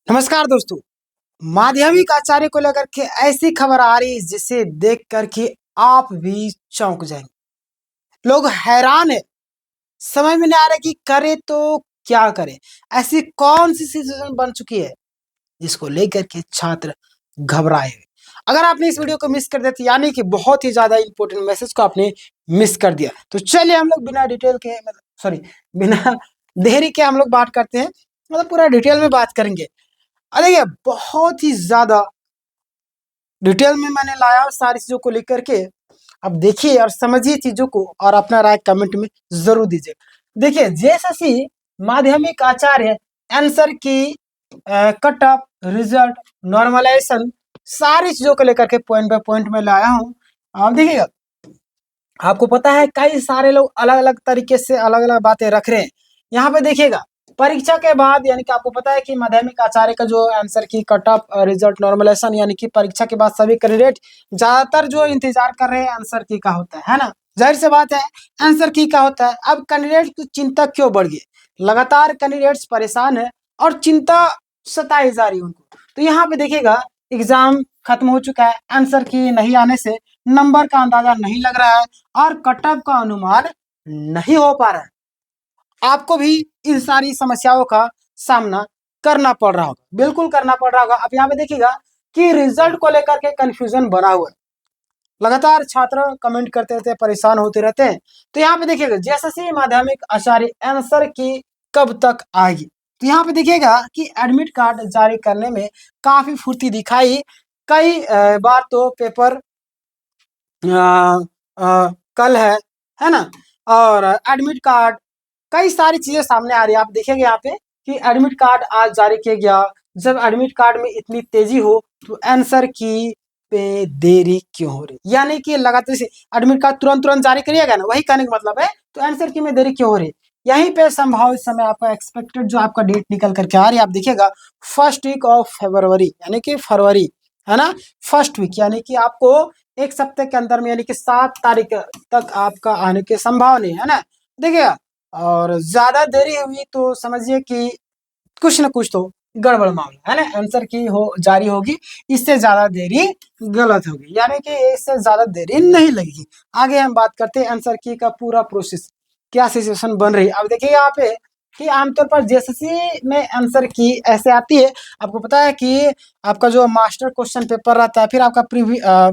नमस्कार दोस्तों। माध्यमिक आचार्य को लेकर के ऐसी खबर आ रही है जिसे देख कर के आप भी चौंक जाएंगे। लोग हैरान है, समझ में नहीं आ रहा कि करे तो क्या करे। ऐसी कौन सी सिचुएशन बन चुकी है जिसको लेकर के छात्र घबराए हुए। अगर आपने इस वीडियो को मिस कर दिया तो यानी कि बहुत ही ज्यादा इंपॉर्टेंट मैसेज को आपने मिस कर दिया। तो चलिए हम लोग बिना डिटेल के सॉरी बिना देरी के हम लोग बात करते हैं, मतलब पूरा डिटेल में बात करेंगे। अरे ये बहुत ही ज्यादा डिटेल में मैंने लाया और सारी चीजों को लेकर के अब देखिए और समझिए चीजों को और अपना राय कमेंट में जरूर दीजिए। देखिए जेएसएससी माध्यमिक आचार्य आंसर की कट ऑफ रिजल्ट नॉर्मलाइजेशन सारी चीजों को लेकर के पॉइंट बाय पॉइंट में लाया हूँ। आप देखिएगा, आपको पता है कई सारे लोग अलग अलग तरीके से अलग अलग बातें रख रहे हैं। यहाँ पे देखिएगा, परीक्षा के बाद यानी कि आपको पता है कि माध्यमिक आचार्य का जो आंसर की कट ऑफ रिजल्ट नॉर्मलाइजेशन यानी कि परीक्षा के बाद सभी कैंडिडेट ज्यादातर जो इंतजार कर रहे हैं आंसर की का होता है ना। जाहिर सी बात है आंसर की का होता है। अब कैंडिडेट की चिंता क्यों बढ़ गई, लगातार कैंडिडेट्स परेशान है और चिंता सताई जा रही है उनको। तो यहाँ पे देखिएगा, एग्जाम खत्म हो चुका है, आंसर की नहीं आने से नंबर का अंदाजा नहीं लग रहा है और कट ऑफ का अनुमान नहीं हो पा रहा है। आपको भी इन सारी समस्याओं का सामना करना पड़ रहा होगा, बिल्कुल करना पड़ रहा होगा। अब यहाँ पे देखिएगा कि रिजल्ट को लेकर के कंफ्यूजन बना हुआ है, लगातार छात्र कमेंट करते रहते हैं, परेशान होते रहते हैं। तो यहाँ पे देखिएगा जेएसएससी माध्यमिक आचार्य आंसर की कब तक आएगी। तो यहाँ पे देखिएगा कि एडमिट कार्ड जारी करने में काफी फुर्ती दिखाई। कई बार तो पेपर कल है ना, और एडमिट कार्ड कई सारी चीजें सामने आ रही है। आप देखेंगे यहाँ पे कि एडमिट कार्ड आज जारी किया गया। जब एडमिट कार्ड में इतनी तेजी हो तो आंसर की पे देरी क्यों हो रही, यानी कि लगातार से एडमिट कार्ड तुरंत तुरंत जारी करिएगा ना, वही कहने का मतलब है। तो आंसर की में देरी क्यों हो रही, यहीं पे संभावित समय आपका एक्सपेक्टेड जो आपका डेट निकल करके आ रही है। आप देखिएगा फर्स्ट वीक ऑफ फरवरी यानी कि फरवरी है ना, फर्स्ट वीक यानी कि आपको एक सप्ताह के अंदर में यानी कि 7 तारीख तक आपका आने की संभावना है ना। देखिएगा, और ज्यादा देरी हुई तो समझिए कि कुछ न कुछ तो गड़बड़ मामला है ना, आंसर की हो जारी होगी, इससे ज्यादा देरी गलत होगी, यानी कि इससे ज्यादा देरी नहीं लगेगी। आगे हम बात करते हैं आंसर की का पूरा प्रोसेस क्या सिचुएशन बन रही है। अब देखिए यहाँ पे कि आमतौर पर जेएसएससी में आंसर की ऐसे आती है। आपको पता है कि आपका जो मास्टर क्वेश्चन पेपर रहता है, फिर आपका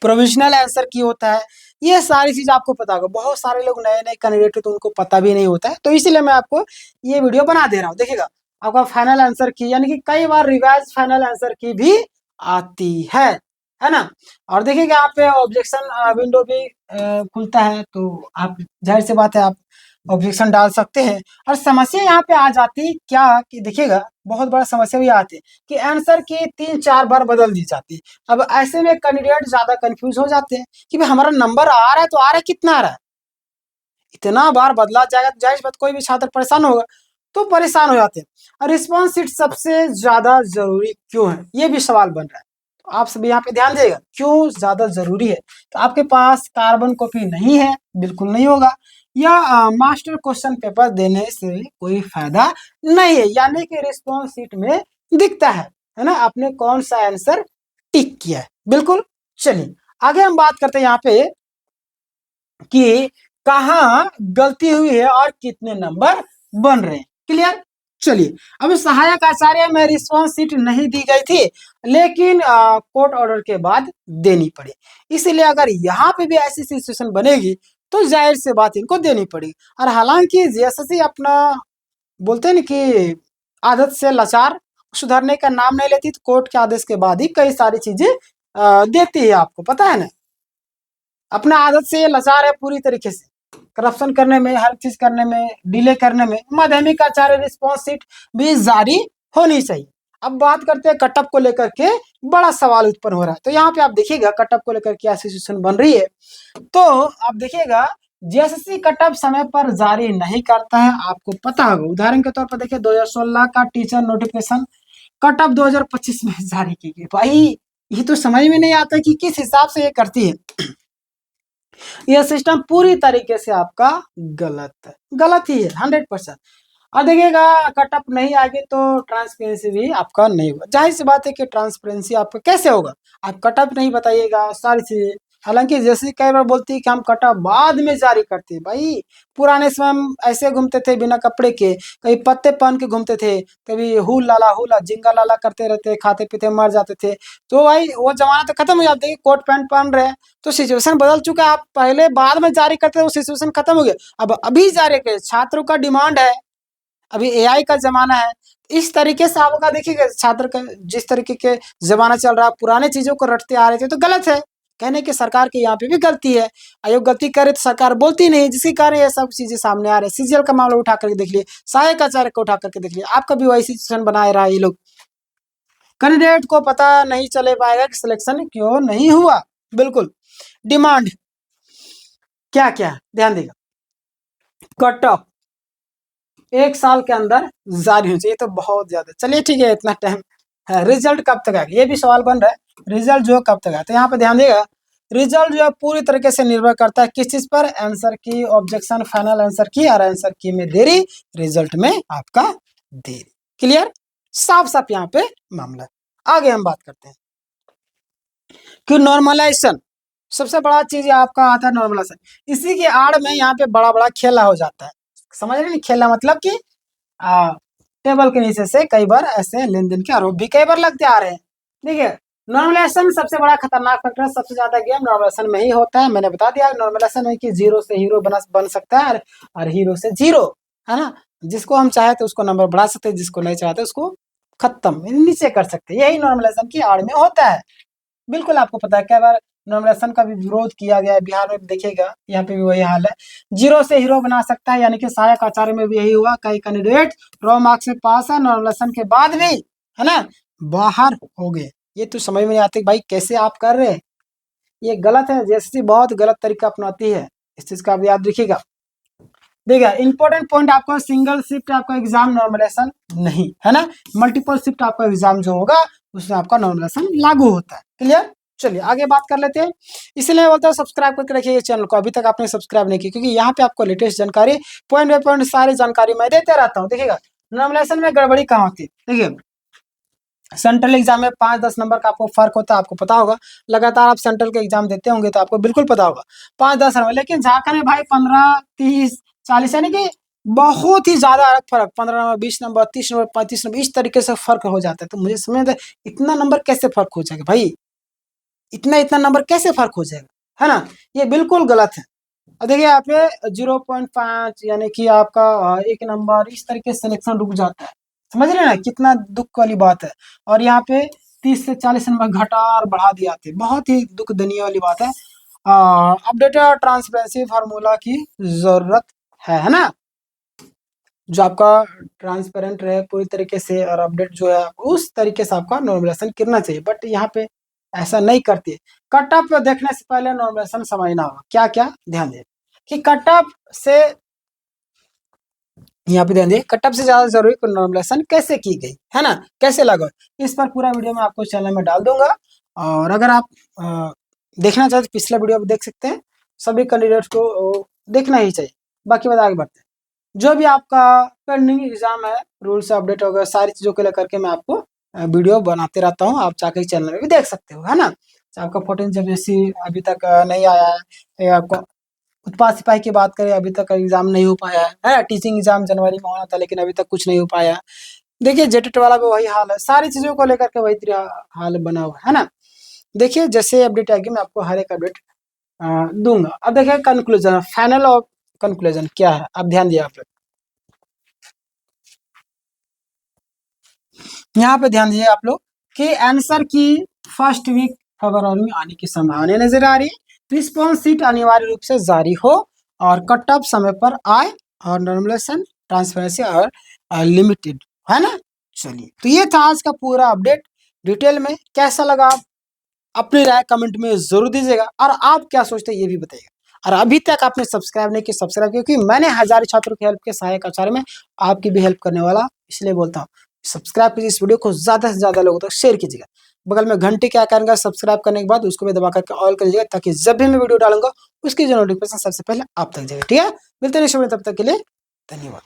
प्रोविजनल आंसर की होता है। ये सारी चीज आपको पता होगा। बहुत सारे लोग नए नए कैंडिडेट तो उनको पता भी नहीं होता है, तो इसीलिए मैं आपको ये वीडियो बना दे रहा हूँ। देखिएगा आपका फाइनल आंसर की यानी कि कई बार रिवाइज फाइनल आंसर की भी आती है ना। और देखिएगा यहाँ पे ऑब्जेक्शन विंडो भी खुलता है, तो आप जाहिर सी बात है आप ऑब्जेक्शन डाल सकते हैं। और समस्या यहाँ पे आ जाती है क्या कि देखिएगा बहुत बड़ा समस्या भी आती है कि आंसर की 3-4 बार बदल दी जाती है। अब ऐसे में कैंडिडेट ज्यादा कंफ्यूज हो जाते हैं कि भाई हमारा नंबर आ रहा है तो आ रहा है कितना आ रहा है, इतना बार बदला जाएगा तो जाहिर बात कोई भी छात्र परेशान होगा, तो परेशान हो जाते हैं। और रिस्पॉन्स शीट सबसे ज्यादा जरूरी क्यों है, ये भी सवाल बन रहा है। तो आप सभी यहाँ पे ध्यान देगा क्यों ज्यादा जरूरी है। तो आपके पास कार्बन कॉपी नहीं है, बिल्कुल नहीं होगा, या मास्टर क्वेश्चन पेपर देने से कोई फायदा नहीं है, यानी कि रिस्पॉन्स शीट में दिखता है ना आपने कौन सा आंसर टिक किया है। बिल्कुल, चलिए आगे हम बात करते हैं यहाँ पे कि कहाँ गलती हुई है और कितने नंबर बन रहे हैं। क्लियर, चलिए अब सहायक आचार्य में रिस्पॉन्स शीट नहीं दी गई थी, लेकिन कोर्ट ऑर्डर के बाद देनी पड़ी। इसलिए अगर यहाँ पे भी ऐसी सिचुएशन बनेगी तो जाहिर से बात इनको देनी पड़ेगी। और हालांकि जेएसएससी अपना बोलते हैं ना कि आदत से लाचार, सुधरने का नाम नहीं लेती, तो कोर्ट के आदेश के बाद ही कई सारी चीजें देती है, आपको पता है ना। अपना आदत से ये लाचार है पूरी तरीके से, करप्शन करने में, हर चीज करने में, डिले करने में। माध्यमिक आचार्य रिस्पॉन्स शीट भी जारी होनी चाहिए। अब बात करते हैं कटअप को लेकर के बड़ा सवाल उत्पन्न हो रहा है। तो यहाँ पे आप देखिएगा कटअप को लेकर क्या सिचुएशन बन रही है। तो आप देखिएगा जेएसएससी कटअप समय पर जारी नहीं करता है, आपको पता होगा। उदाहरण के तौर पर देखिए 2016 का टीचर नोटिफिकेशन कटअप 2025 में जारी की गई। भाई ये तो समझ में नहीं आता कि किस हिसाब से ये करती है। यह सिस्टम पूरी तरीके से आपका गलत है, गलत ही है 100%। और देखिएगा कट ऑफ नहीं आएगी तो ट्रांसपेरेंसी भी आपका नहीं होगा। जाहिर सी बात है कि ट्रांसपेरेंसी आपका कैसे होगा, आप कट ऑफ नहीं बताइएगा सारी चीजें। हालांकि जैसे कई बार बोलती है कि हम कट ऑफ बाद में जारी करते हैं, भाई पुराने समय हम ऐसे घूमते थे बिना कपड़े के, कभी पत्ते पहन के घूमते थे, कभी हु ला जिंगा लाला करते रहते, खाते पीते मर जाते थे। तो भाई वो जमाना तो खत्म हो जाता है, कोट पैंट पहन रहे हैं तो सिचुएशन बदल चुका है। आप पहले बाद में जारी करते थे वो सिचुएशन खत्म हो गया, अब अभी जारी के छात्रों का डिमांड है, अभी एआई का जमाना है। इस तरीके से आपका देखिएगा छात्र का जिस तरीके के जमाना चल रहा है, पुराने चीजों को रटते आ रहे थे तो गलत है। कहने की सरकार के यहाँ पे भी गलती है, आयोग गलती करे तो सरकार बोलती नहीं, जिसके कारण ये सब चीजें सामने आ रहे हैं। सीजीएल का मामला उठा करके देख लिए, सहायक आचार्य को उठा करके देख लिए, आपका भी वही सिचुएशन बनाए रहा है ये लोग। कैंडिडेट को पता नहीं चले पाएगा कि सिलेक्शन क्यों नहीं हुआ। बिल्कुल डिमांड क्या क्या ध्यान देगा, कट ऑफ 1 साल के अंदर जारी हो चाहिए, तो बहुत ज्यादा। चलिए ठीक है, इतना टाइम है। रिजल्ट कब तक आएगा ये भी सवाल बन रहा है, रिजल्ट जो कब तक आएगा, तो यहाँ पे ध्यान देगा रिजल्ट जो है पूरी तरीके से निर्भर करता है किस चीज पर, आंसर की, ऑब्जेक्शन, फाइनल आंसर की और आंसर की में देरी, रिजल्ट में आपका देरी। क्लियर, साफ साफ यहाँ पे मामला। आगे हम बात करते हैं कि नॉर्मलाइजेशन सबसे बड़ा चीज आपका आता है नॉर्मलाइजेशन। इसी के आड़ में यहाँ पे बड़ा बड़ा खेला हो जाता है, समझ रहे नहीं, खेला मतलब कि टेबल के नीचे से कई बार ऐसे लेन देन के आरोप भी कई बार लगते आ रहे हैं। देखिए नॉर्मलाइजेशन सबसे बड़ा खतरनाक फैक्टर, सबसे ज्यादा गेम नॉर्मलाइजेशन में ही होता है। मैंने बता दिया नॉर्मलाइजेशन में कि जीरो से हीरो बन सकता है और हीरो से जीरो, है ना। जिसको हम चाहे तो उसको नंबर बढ़ा सकते हैं, जिसको नहीं चाहते उसको खत्म नीचे कर सकते हैं, यही नॉर्मलाइजेशन की आड़ में होता है। बिल्कुल आपको पता है, कई बार नॉमिनेशन का भी विरोध किया गया है, बिहार में देखिएगा यहाँ पे भी वही हाल है। जीरो से हीरो बना सकता है, यानी कि सहायक आचार्य में भी यही हुआ, कई कैंडिडेट रॉ मार्क्स से पास है, नॉमिनेशन के बाद भी, है ना, बाहर हो गए। ये तो समझ में नहीं आती भाई कैसे आप कर रहे हैं, ये गलत है। जैसे बहुत गलत तरीका अपनाती है, इस चीज का आप याद रखिएगा। देखिए इंपॉर्टेंट पॉइंट आपको, सिंगल शिफ्ट आपका एग्जाम नॉर्मलाइजेशन नहीं, है ना, मल्टीपल शिफ्ट आपका एग्जाम जो होगा उसमें आपका नॉर्मलाइजेशन लागू होता है। क्लियर, चलिए आगे बात कर लेते हैं। इसलिए बोलता हूँ सब्सक्राइब करके रखिए चैनल को, अभी तक आपने सब्सक्राइब नहीं किया, क्योंकि यहाँ पे आपको लेटेस्ट जानकारी पॉइंट बाय पॉइंट सारी जानकारी मैं देते रहता हूँ। देखिएगा नॉर्मलाइजेशन में गड़बड़ी कहाँ होती है, देखिए सेंट्रल एग्जाम में 5-10 नंबर का आपको फर्क होता है, आपको पता होगा, लगातार आप सेंट्रल के एग्जाम देते होंगे तो आपको बिल्कुल पता होगा 5-10 नंबर। लेकिन झारखंड में भाई 15-30-40, यानी कि बहुत ही ज्यादा फर्क, 15 नंबर, 20 नंबर, 30 नंबर, 35 नंबर, इस तरीके से फर्क हो जाता है। तो मुझे समझ में इतना नंबर कैसे फर्क हो जाएगा भाई, इतना इतना नंबर कैसे फर्क हो जाएगा, है ना, ये बिल्कुल गलत है। अब देखिए यहाँ पे 0.5 यानी कि आपका 1 नंबर, इस तरीके से सिलेक्शन रुक जाता है, समझ रहे हैं ना, कितना दुख वाली बात है। और यहाँ पे 30 से 40 नंबर घटा और बढ़ा दिया थे, बहुत ही दुख देने वाली बात है। अपडेटेड ट्रांसपेरेंसी फार्मूला की जरूरत है ना, जो आपका ट्रांसपेरेंट रहे पूरी तरीके से, और अपडेट जो है उस तरीके से आपका नॉर्मलाइजेशन करना चाहिए, बट यहाँ पे ऐसा नहीं करती है। कट ऑफ देखने से पहले नॉर्मलाइजेशन समझना होगा, क्या क्या ध्यान दें कि कट ऑफ से, यहाँ पे ध्यान दिए कट ऑफ से ज्यादा जरूरी नॉर्मलाइजेशन कैसे की गई, है ना, कैसे लगा, इस पर पूरा वीडियो मैं आपको चैनल में डाल दूंगा। और अगर आप देखना चाहते पिछला वीडियो आप देख सकते हैं, सभी कैंडिडेट्स को देखना ही चाहिए। बाकी बात आगे बढ़ते हैं, जो भी आपका पेंडिंग एग्जाम है, रूल्स अपडेट वगैरह सारी चीजों को लेकर के मैं आपको वीडियो बनाते रहता हूँ, आप जाकर चैनल में भी देख सकते हो, है ना। आपका 14 जैसी अभी तक नहीं आया है, आपको उत्पाद सिपाही की बात करें अभी तक एग्जाम नहीं हो पाया है, टीचिंग एग्जाम जनवरी में होना था लेकिन अभी तक कुछ नहीं हो पाया। देखिए जेटेट वाला भी वही हाल है, सारी चीजों को लेकर के वही हाल बना हुआ है ना। देखिए जैसे अपडेट आएगी मैं आपको हर एक अपडेट दूंगा। अब देखिए कंक्लूजन, फाइनल और कंक्लूजन क्या है, अब ध्यान दिया आप लोग, यहाँ पे ध्यान दीजिए आप लोग कि आंसर की फर्स्ट वीक फरवरी में आने की संभावना नजर आ रही है। रिस्पॉन्स सीट अनिवार्य रूप से जारी हो और कट ऑफ समय पर आए, और नॉर्मलाइजेशन, ट्रांसपेरेंसी और लिमिटेड, है ना। चलिए तो ये था आज का पूरा अपडेट डिटेल में। कैसा लगा आप अपनी राय कमेंट में जरूर दीजिएगा, और आप क्या सोचते हैं ये भी बताइएगा। और अभी तक आपने सब्सक्राइब नहीं किया सब्सक्राइब, क्योंकि मैंने हजारों छात्रों की हेल्प के सहायक आचार्य में आपकी भी हेल्प करने वाला, इसलिए बोलता हूँ सब्सक्राइब कीजिए, इस वीडियो को ज्यादा से ज्यादा लोगों तक शेयर कीजिएगा। बगल में घंटे क्या करेंगे, सब्सक्राइब करने के बाद उसको भी दबा करके ऑल कर लीजिएगा, ताकि जब भी मैं वीडियो डालूंगा उसकी जो नोटिफिकेशन सबसे पहले आप तक जाएगा। ठीक है, मिलते हैं नेक्स्ट वीडियो, तब तक के लिए धन्यवाद।